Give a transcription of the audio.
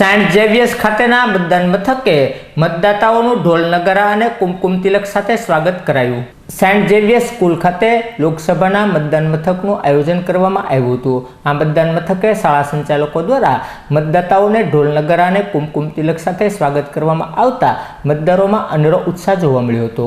Saint Xavier's ખાતેના મતદાન મથકે મતદાતાઓનું ઢોલ નગારા અને કુમકુમ તિલક સાથે સ્વાગત કરાયું। સેન્ટ ઝેવિયર્સ સ્કૂલ ખાતે લોકસભાના મતદાન મથકનું આયોજન કરવામાં આવ્યું હતું। આ મતદાન મથકે શાળા સંચાલકો દ્વારા મતદાતાઓને ઢોલ નગારા અને કુમકુમ તિલક સાથે સ્વાગત કરવામાં આવતા મતદારોમાં અનેરો ઉત્સાહ જોવા મળ્યો હતો।